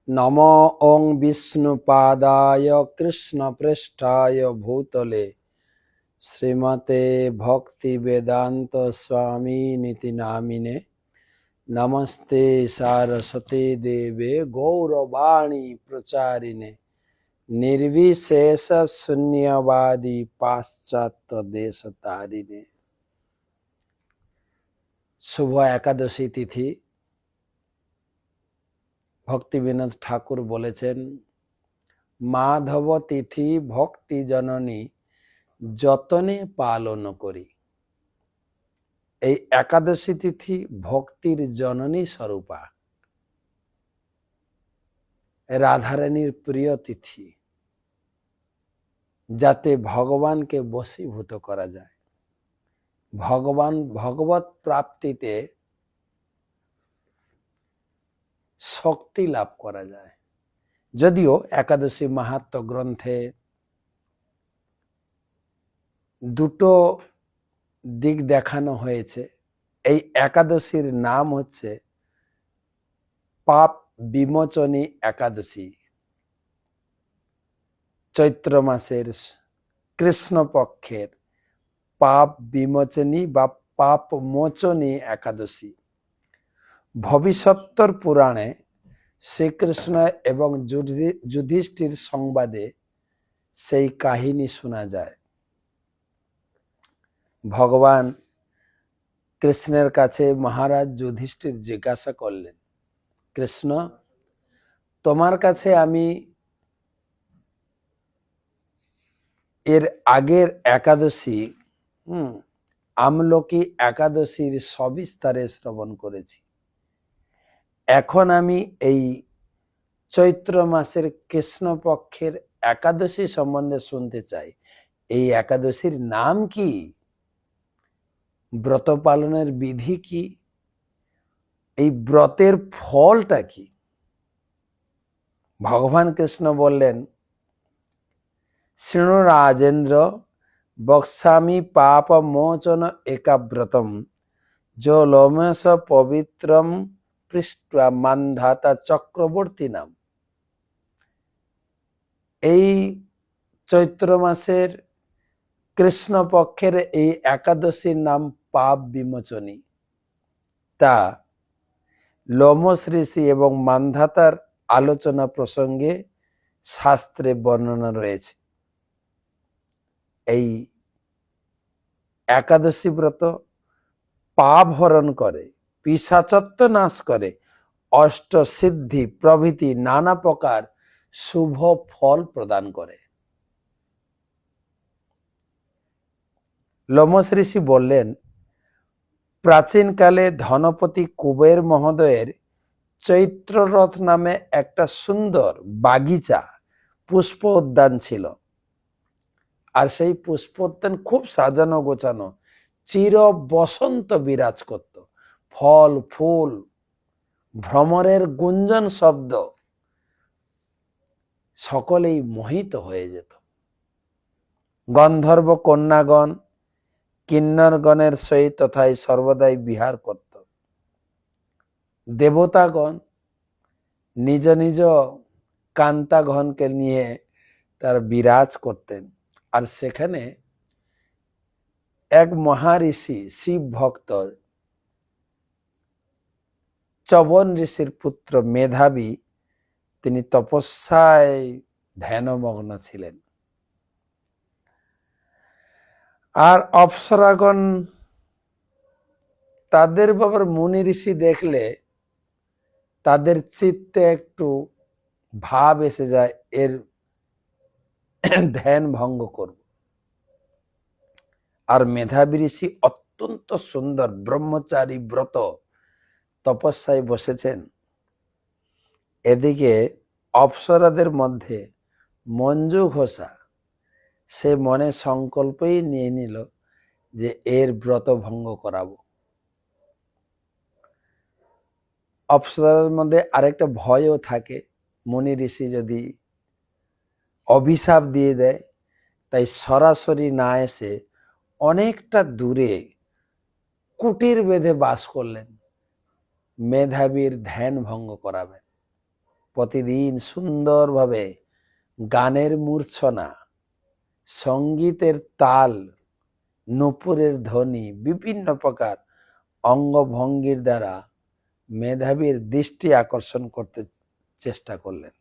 नमो ओं विष्णुपादाय कृष्णपृष्ठाय भूतले श्रीमते भक्ति वेदांत स्वामी नामिने नमस्ते सारस्वती देवे गौरवाणी प्रचारिणे निर्विशेष शून्यवादी पाश्चात्य देश तारिणे। शुभ एकादशी तिथि भक्ति विनोद ठाकुर बोलेছেন माधव तिथि भक्ति जननी যতনে পালন করি। এই একাদশী তিথি ভক্তির জননী স্বরূপা রাধারানীর প্রিয় তিথি, যাতে ভগবানকে বশীভূত করা যায়, ভগবত প্রাপ্তিতে শক্তি লাভ করা যায়। যদিও একাদশী মাহাত্ম্য গ্রন্থে দুটো দিক দেখানো হয়েছে। এই একাদশীর নাম হচ্ছে পাপ বিমোচনী একাদশী। চৈত্র মাসের কৃষ্ণপক্ষের পাপ বিমোচনী বা পাপ মোচনী একাদশী। ভবিষ্যত্তর পুরাণে শ্রীকৃষ্ণ এবং যুধিষ্ঠির সংবাদে সেই কাহিনী শোনা যায়। ভগবান কৃষ্ণের কাছে মহারাজ যুধিষ্ঠির জিজ্ঞাসা করলেন, কৃষ্ণ, তোমার কাছে আমি এর আগের একাদশী আমলকি একাদশীর সবিস্তারে শ্রবণ করেছি। এখন আমি এই চৈত্র মাসের কৃষ্ণপক্ষের একাদশী সম্বন্ধে শুনতে চাই। এই একাদশীর নাম কি, ব্রত পালনের বিধি কি, এই ব্রতের ফলটা কি? ভগবান কৃষ্ণ বললেন, শৃণু রাজেন্দ্র, বক্সামি পাপ মোচন একাব্রতম যো লোমস পবিত্রম পৃষ্ঠা মান্ধাতা চক্রবর্তী নাম। এই চৈত্র মাসের কৃষ্ণপক্ষের এই একাদশীর নাম পাপ বিমোচনী। তা লোমস ঋষি এবং মান্ধাতার আলোচনা প্রসঙ্গে শাস্ত্রে বর্ণনা রয়েছে। এই একাদশী ব্রত পাপ হরণ করে, পিশাচত্ব নাশ করে, অষ্টসিদ্ধি প্রভৃতি নানা প্রকার শুভ ফল প্রদান করে। লোমস ঋষি বললেন, প্রাচীনকালে ধনপতি কুবের মহোদয়ের চৈত্ররথ নামে একটা সুন্দর বাগিচা পুষ্প উদ্যান ছিল। আর সেই পুষ্প উদ্যান খুব সাজানো গোছানো, চির বসন্ত বিরাজ করত। ফল ফুল ভ্রমরের গুঞ্জন শব্দ সকলেই মোহিত হয়ে যেত। গন্ধর্ব কন্যাগণ কিন্নরগণের সহিত তথায় সর্বদাই বিহার করত। দেবতাগণ নিজ নিজ কান্তাগণকে নিয়ে তার বিরাজ করতেন। আর সেখানে এক মহাঋষি শিব ভক্ত চবন ঋষির পুত্র মেধাবী, তিনি তপস্যায় ধ্যানমগ্ন ছিলেন। আর অপ্সরাগণ তাদের বাবার মুনি ঋষি দেখলে তাদের চিত্তে একটু ভাব এসে যায়, এর ধ্যান ভঙ্গ করব। আর মেধাবী ঋষি অত্যন্ত সুন্দর ব্রহ্মচারী ব্রত তপস্যায় বসেছেন। এদিকে অপ্সরাদের মধ্যে মঞ্জু ঘোষা, সে মনে সংকল্পই নিয়ে নিল যে এর ব্রত ভঙ্গ করাবো। অপ্সরাদের মধ্যে আরেকটা ভয়ও থাকে, মুনি ঋষি যদি অভিশাপ দিয়ে দেয়, তাই সরাসরি না এসে অনেকটা দূরে কুটির বেঁধে বাস করলেন, মেধাবীর ধ্যান ভঙ্গ করাবেন। প্রতিদিন সুন্দরভাবে গানের মূর্ছনা, সঙ্গীতের তাল, নূপুরের ধ্বনি, বিভিন্ন প্রকার অঙ্গভঙ্গির দ্বারা মেধাবীর দৃষ্টি আকর্ষণ করতে চেষ্টা করলেন।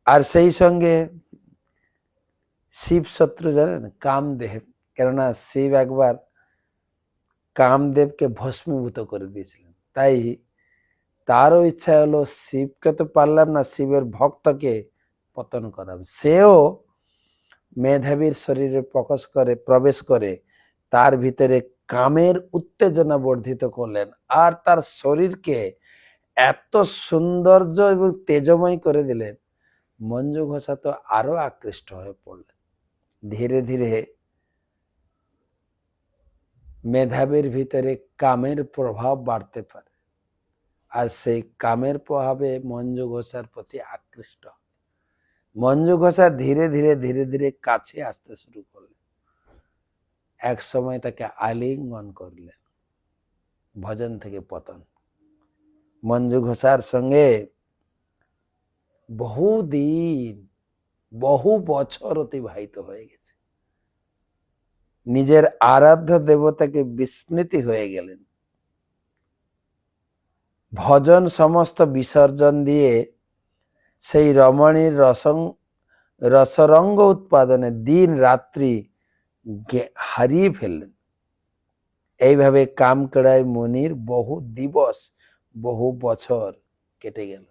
আর সেই সঙ্গে শিব শত্রু জানেন, কামদেব, কেননা শিব একবার কামদেবকে ভস্মীভূত করে দিয়েছিলেন। তাই তারও ইচ্ছা হলো শিবকে তো পারলাম না, শিবের ভক্তকে পতন করাবে। সেও মেধাবীর শরীরে প্রবেশ করে তার ভিতরে কামের উত্তেজনা বর্ধিত করলেন, আর তার শরীরকে এত সৌন্দর্য এবং তেজময় করে দিলেন, মঞ্জু ঘোষা তো আরো আকৃষ্ট হয়ে পড়লেন। ধীরে ধীরে মেধাবীর ভিতরে কামের প্রভাব বাড়তে পারে, আর সেই কামের প্রভাবে মঞ্জু ঘোষার প্রতি আকৃষ্ট। মঞ্জু ঘোষা ধীরে ধীরে ধীরে ধীরে কাছে আসতে শুরু করলেন। এক সময় তাকে আলিঙ্গন করলেন। ভজন থেকে পতন। মঞ্জু ঘোষার সঙ্গে বহুদিন, বহু বছর অতিবাহিত হয়ে গেছে। নিজের আরাধ্য দেবতাকে বিস্মৃতি হয়ে গেলেন। ভজন সমস্ত বিসর্জন দিয়ে সেই রমণীর রসরঙ্গ উৎপাদনে দিন রাত্রি হারিয়ে ফেললেন। এইভাবে কামকড়াই মুনির বহু দিবস, বহু বছর কেটে গেল।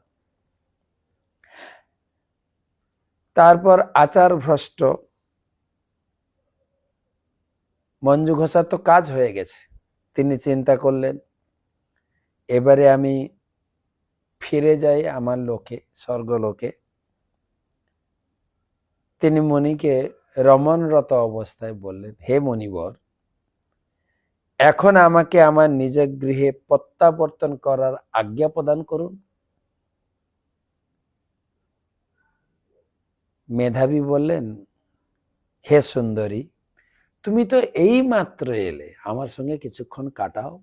তারপর আচার ভ্রষ্ট মঞ্জু ঘোষার তো কাজ হয়ে গেছে। তিনি চিন্তা করলেন, এবারে আমি ফিরে যাই আমার লোকে, স্বর্গলোকে। তিনি মণিকে রমণরত অবস্থায় বললেন, হে মণিবর, এখন আমাকে আমার নিজের গৃহে প্রত্যাবর্তন করার আজ্ঞা প্রদান করুন। মেধাবী বললেন, হে সুন্দরী, তুমি তো এই মাত্র এলে, আমার সঙ্গে কিছুক্ষণ কাটাও,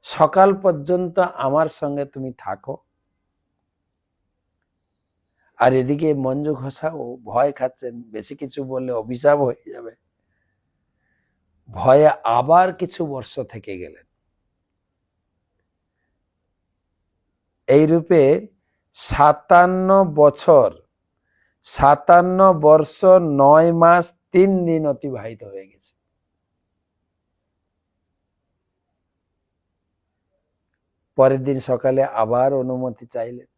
সকাল পর্যন্ত আমার সঙ্গে তুমি থাকো। আর এদিকে মঞ্জু ঘোষাও ভয় খাচ্ছেন, বেশি কিছু বললে অভিশাপ হয়ে যাবে। ভয়ে আবার কিছু বর্ষ থেকে গেলেন। এইরূপে 57 বছর, 57 বর্ষ 9 মাস 3 দিন অতিবাহিত হয়ে গেছে। পরের দিন সকালে আবার অনুমতি চাইলেন।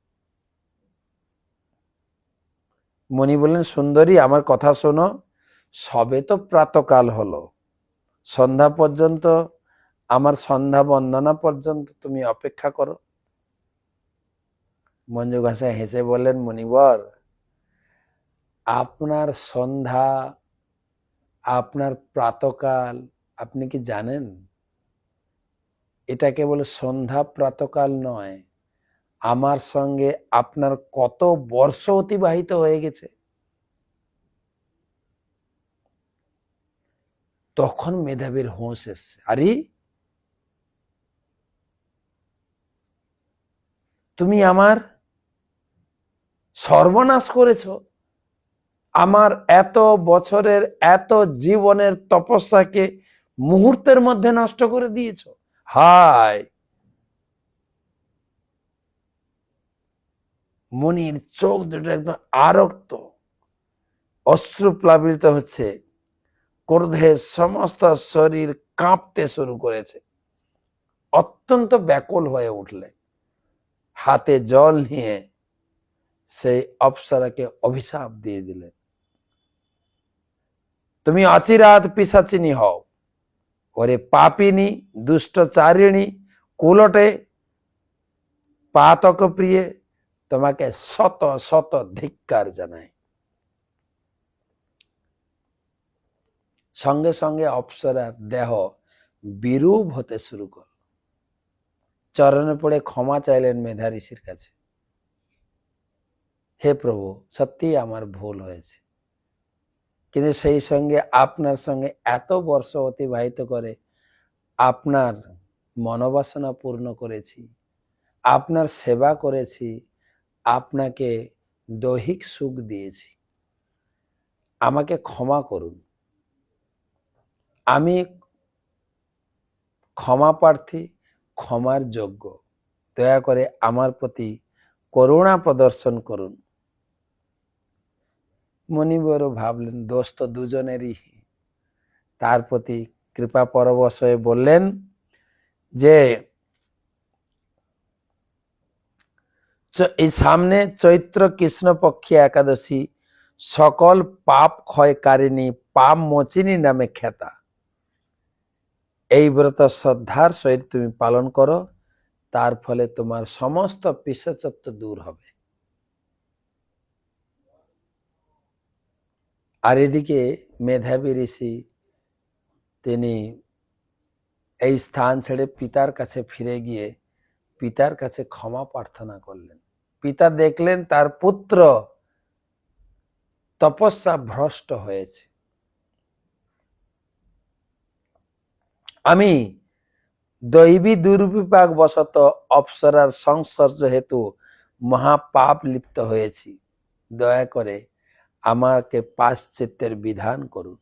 মণি বললেন, সুন্দরী, আমার কথা শোনো, সবে তো প্রাতকাল হলো, সন্ধ্যা পর্যন্ত, আমার সন্ধ্যা বন্দনা পর্যন্ত তুমি অপেক্ষা করো। মঞ্জু ঘোষা হেসে বললেন, মণিবর, আপনার সন্ধ্যা, আপনার প্রাতকাল আপনি কি জানেন? এটা কেবল সন্ধ্যা প্রাতকাল নয়, আমার সঙ্গে আপনার কত বর্ষ অতিবাহিত হয়ে গেছে। তখন মেধাবীর হোঁশ এসছে, আরে তুমি আমার সর্বনাশ করেছ, আমার এত বছরের, এত জীবনের তপস্যাকে মুহূর্তের মধ্যে নষ্ট করে দিয়েছ। হায়! মনির চোখ দুটো একদম আরক্ত, অশ্রু প্লাবিত হচ্ছে, ক্রোধে সমস্ত শরীর কাঁপতে শুরু করেছে। অত্যন্ত ব্যাকুল হয়ে উঠলে হাতে জল নিয়ে সেই অপ্সরাকে অভিশাপ দিয়ে দিলেন, তুমি অচিরাত পিশাচিনী হও, ওরে পাপিনী, দুষ্টচারিণী, কুলটে, পাতক প্রিয়ে, তোমাকে শত শত ধিক্কার জানাই। সঙ্গে সঙ্গে অপ্সরার দেহ বিরূপ হতে শুরু করল। চরণে পড়ে ক্ষমা চাইলেন মেধা ঋষির কাছে, হে প্রভু, সত্যি আমার ভুল হয়েছে, কিন্তু সেই সঙ্গে আপনার সঙ্গে এত বর্ষ অতিবাহিত করে আপনার মনোবাসনা পূর্ণ করেছি, আপনার সেবা করেছি, আপনাকে দৈহিক সুখ দিয়েছি, আমাকে ক্ষমা করুন। আমি ক্ষমা প্রার্থী, ক্ষমার যোগ্য। দয়া করে আমার প্রতি করুণা প্রদর্শন করুন। মুনিবর ভাবলেন দোষ তো দুজনেরই। তার প্রতি কৃপা পরবশ হয়ে বললেন যে এই সামনে চৈত্র কৃষ্ণপক্ষী একাদশী সকল পাপ ক্ষয়কারিণী, পাপ মোচিনী নামে খ্যাতা। এই ব্রত শ্রদ্ধার সহিত তুমি পালন করো, তার ফলে তোমার সমস্ত পিশাচত্ব দূর হবে। আর এদিকে মেধাবী ঋষি তিনি এই স্থান ছেড়ে পিতার কাছে ফিরে গিয়ে পিতার কাছে ক্ষমা প্রার্থনা করলেন। পিতা দেখলেন তার পুত্র তপস্যা ভ্রষ্ট হয়েছে। আমি দৈবী দুর্বিপাক বশত অপ্সরার সংস্পর্শ হেতু মহাপাপ লিপ্ত হয়েছি, দয়া করে আমাকে পাশ্চাত্যের বিধান করুন।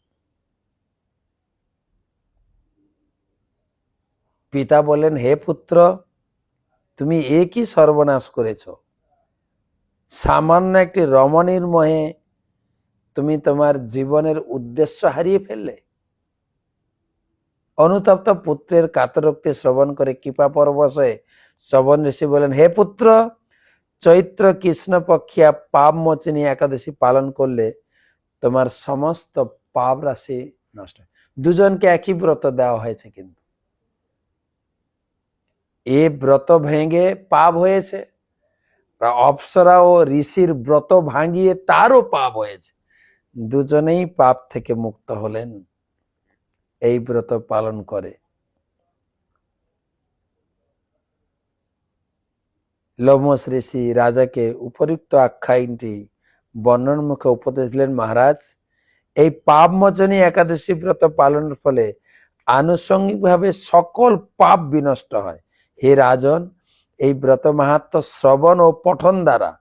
পিতা বলেন, হে পুত্র, তুমি একই সর্বনাশ করেছ। সামান্য একটি রমণীর মোহে তুমি তোমার জীবনের উদ্দেশ্য হারিয়ে ফেললে। অনুতপ্ত পুত্রের কাতরোক্তি শ্রবণ করে কৃপা পরবশ হয়ে শ্রবণ ঋষি বলেন, হে পুত্র, চৈত্র কৃষ্ণপক্ষিয়া পাপ মোচিনী একাদশী পালন করলে তোমার সমস্ত পাপ রাশি নষ্ট। দুজনকে একই ব্রত দেওয়া হয়েছে, কিন্তু এ ব্রত ভেঙে পাপ হয়েছে, অপ্সরা ও ঋষির ব্রত ভাঙিয়ে তারও পাপ হয়েছে। দুজনেই পাপ থেকে মুক্ত হলেন এই ব্রত পালন করে। লোমশ ঋষি রাজাকে উপযুক্ত আখ্যায়নটি বর্ণন মুখে উপদেশ দিলেন, মহারাজ, এই পাপ মোচনী একাদশী ব্রত পালনের ফলে আনুষঙ্গিকভাবে সকল পাপ বিনষ্ট হয়। হে রাজন, এই ব্রত মাহাত্ম্য শ্রবণ ও পঠন দ্বারা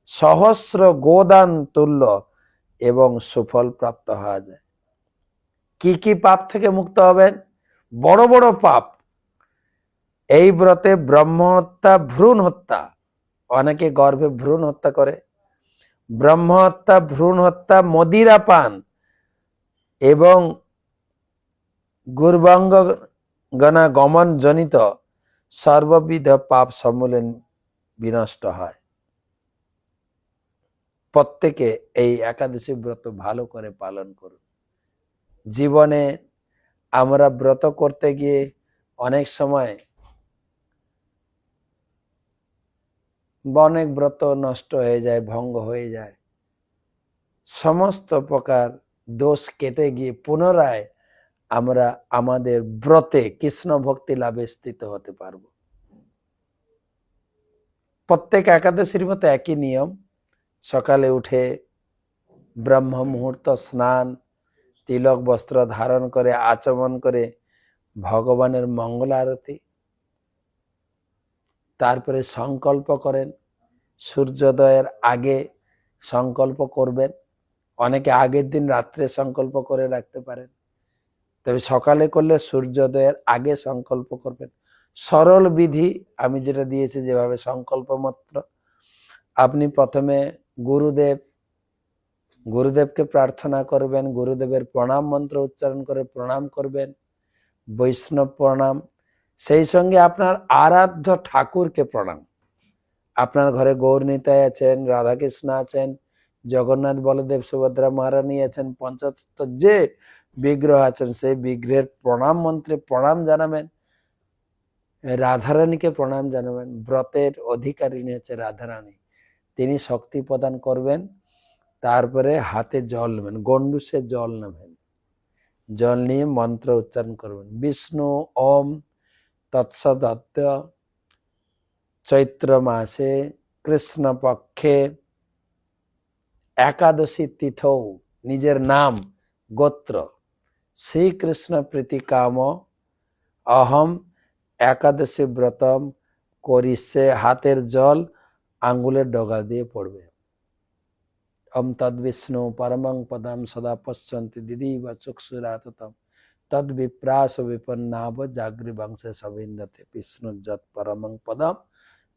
সহস্র গোদান তুল্য এবং সুফল প্রাপ্ত হওয়া যায়। কি কি পাপ থেকে মুক্ত হবেন? বড় বড় পাপ। এই ব্রতে ব্রহ্ম হত্যা, ভ্রূণ হত্যা, অনেকে গর্ভে ভ্রূণ হত্যা করে, ব্রহ্ম হত্যা, ভ্রূণ হত্যা, মদিরা পান এবং গুরবাঙ্গনা গমন জনিত সর্ববিধ পাপ সমূলে বিনষ্ট হয়। প্রত্যেকে এই একাদশী ব্রত ভালো করে পালন করুন। জীবনে আমরা ব্রত করতে গিয়ে অনেক সময় অনেক ব্রত নষ্ট হয়ে যায়, ভঙ্গ হয়ে যায়। সমস্ত প্রকার দোষ কেটে গিয়ে পুনরায় আমরা আমাদের ব্রতে কৃষ্ণ ভক্তি লাভে স্থিত হতে পারব। প্রত্যেক একাদশীর মতো একই নিয়ম। সকালে উঠে ব্রহ্ম মুহূর্ত স্নান, তিলক বস্ত্র ধারণ করে আচমন করে ভগবানের মঙ্গল আরতি, তারপরে সংকল্প করেন। সূর্যোদয়ের আগে সংকল্প করবেন। অনেকে আগের দিন রাত্রে সংকল্প করে রাখতে পারেন, তবে সকালে করলে সূর্যোদয়ের আগে সংকল্প করবেন। সরল বিধি আমি যেটা দিয়েছি, যেভাবে সংকল্প মাত্র। আপনি প্রথমে গুরুদেবকে প্রার্থনা করবেন, গুরুদেবের প্রণাম মন্ত্র উচ্চারণ করে প্রণাম করবেন, বৈষ্ণব প্রণাম, সেই সঙ্গে আপনার আরাধ্য ঠাকুরকে প্রণাম। আপনার ঘরে গৌরনীতায় আছেন, রাধাকৃষ্ণ আছেন, জগন্নাথ বলদেব সুভদ্রা মহারানী আছেন, পঞ্চতত্ত্ব যে বিগ্রহ আছেন, সেই বিগ্রহের প্রণাম মন্ত্রে প্রণাম জানাবেন। রাধারানীকে প্রণাম জানাবেন। ব্রতের অধিকারিণী হচ্ছে রাধারানী, তিনি শক্তি প্রদান করবেন। তারপরে হাতে জল নেবেন, গন্ডুসে জল নেবেন, জল নিয়ে মন্ত্র উচ্চারণ করবেন। বিষ্ণু ওম তৎসদত্ত চৈত্র মাসে কৃষ্ণপক্ষে একাদশী তিথৌ, নিজের নাম গোত্র, শ্রীকৃষ্ণ প্রীতি কাম অহম একাদশী ব্রতম করিছে হাতের জল আঙ্গুলের ডগা দিয়ে পড়বে। ওম তদ বিষ্ণু পরমং পদম সদা পশ্যন্তি দিদি বা চক্ষুরাততম তদ বিপ্রাস বিপন্নাব জাগরি বংশে সবিন্দতে বিষ্ণুর যৎ পরমং পদম।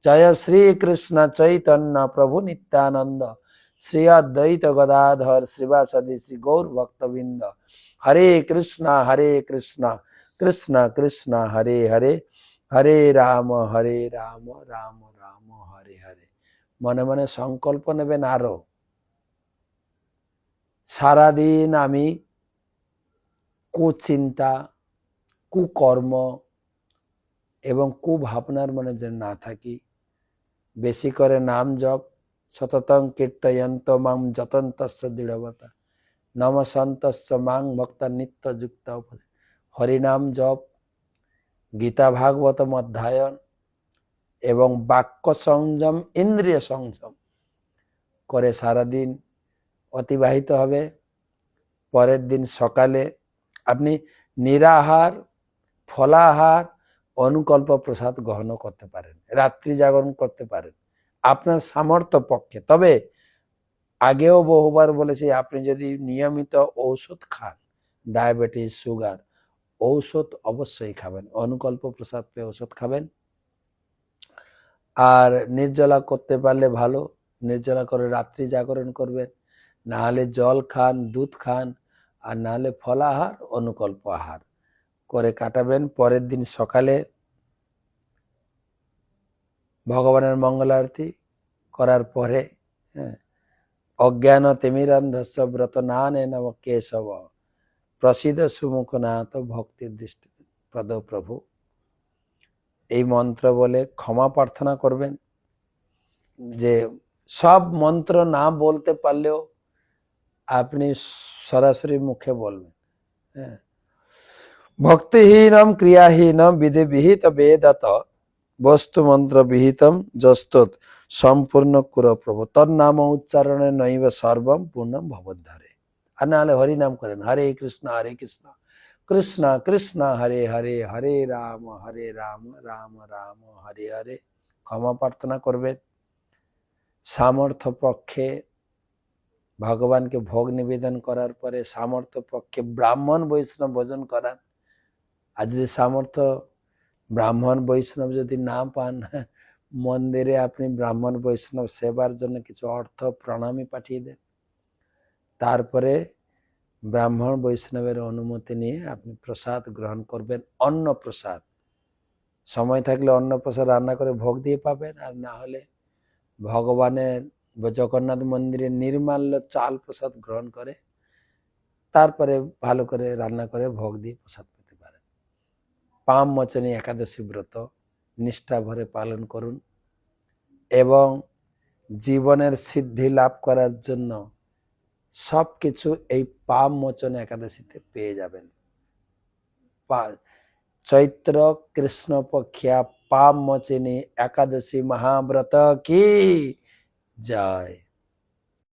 জয় শ্রী কৃষ্ণ চৈতন্য প্রভু নিত্যানন্দ শ্রী অদ্বৈত গদাধর শ্রীবাসাদি শ্রী গৌর ভক্তবৃন্দ। হরে কৃষ্ণ কৃষ্ণ কৃষ্ণ হরে হরে, হরে রাম রাম রাম হরে হরে। মনে মনে সংকল্প নেবেন আরো, সারাদিন আমি কুচিন্তা, কুকর্ম এবং কুভাবনার মনে যেন না থাকি। বেশি করে নাম জপ, সততং কীর্তয়ন্ত মাং যতন্তস্য দৃঢ়বতা নম সন্তস্য মাং ভক্তা নিত্য যুক্ত। হরিনাম জপ, গীতা ভাগবতম অধ্যয়ন এবং বাক্য সংযম, ইন্দ্রিয় সংযম করে সারাদিন অতিবাহিত হবে। পরের দিন সকালে আপনি নিরাহার, ফলাহার, অনুকল্প প্রসাদ গ্রহণ করতে পারেন, রাত্রি জাগরণ করতে পারেন আপনার সামর্থ্য পক্ষে। তবে আগেও বহুবার বলেছি, আপনি যদি নিয়মিত ঔষধ খান, ডায়াবেটিস, সুগার, ঔষধ অবশ্যই খাবেন, অনুকল্প প্রসাদ পেয়ে ওষুধ খাবেন। আর নির্জলা করতে পারলে ভালো, নির্জলা করে রাত্রি জাগরণ করবেন, না হলে জল খান, দুধ খান, আর না হলে ফলাহার, অনুকল্প আহার করে কাটাবেন। পরের দিন সকালে ভগবানের মঙ্গল আরতি করার পরে অজ্ঞান তিমিরান্ধস্য ব্রত নানে নম কেশব প্রসিদ্ধ সুমুখনাথ ভক্তির দৃষ্টি প্রদ প্রভু, এই মন্ত্র বলে ক্ষমা প্রার্থনা করবেন। যে সব মন্ত্র না বলতে পারলেও আপনি সরাসরি মুখে বলবেন। ভক্তিহীনম ক্রিয়াহীনম বিধি বিহিত বেদত বস্তু মন্ত্র বিহিতম যস্তৎ সম্পূর্ণ কুর প্রভু তন্নাম উচ্চারণে নৈব সর্বম পূর্ণম ভবদ্ধারে। আর নাহলে হরিনাম করেন, হরে কৃষ্ণ কৃষ্ণ কৃষ্ণ হরে হরে, হরে রাম রাম রাম হরে হরে। ক্ষমা প্রার্থনা করবেন। সামর্থ্য পক্ষে ভগবানকে ভোগ নিবেদন করার পরে সামর্থ্য পক্ষে ব্রাহ্মণ বৈষ্ণব ভোজন করান। আর যদি সামর্থ্য ব্রাহ্মণ বৈষ্ণব যদি না পান, মন্দিরে আপনি ব্রাহ্মণ বৈষ্ণব সেবার জন্য কিছু অর্থ প্রণামী পাঠিয়ে দেন। তারপরে ব্রাহ্মণ বৈষ্ণবের অনুমতি নিয়ে আপনি প্রসাদ গ্রহণ করবেন। অন্ন প্রসাদ সময় থাকলে অন্ন প্রসাদ রান্না করে ভোগ দিয়ে পাবেন, আর না হলে ভগবানের জগন্নাথ মন্দিরে নির্মাল্য চাল প্রসাদ গ্রহণ করে তারপরে ভালো করে রান্না করে ভোগ দিয়ে প্রসাদ পেতে পারেন। পাম মোচনী একাদশী ব্রত নিষ্ঠা ভরে পালন করুন এবং জীবনের সিদ্ধি লাভ করার জন্য সবকিছু এই পাম মোচন একাদশীতে পেয়ে যাবেন। চৈত্র কৃষ্ণ পক্ষিয়া পাম মোচনী একাদশী মহাব্রত কি জয়।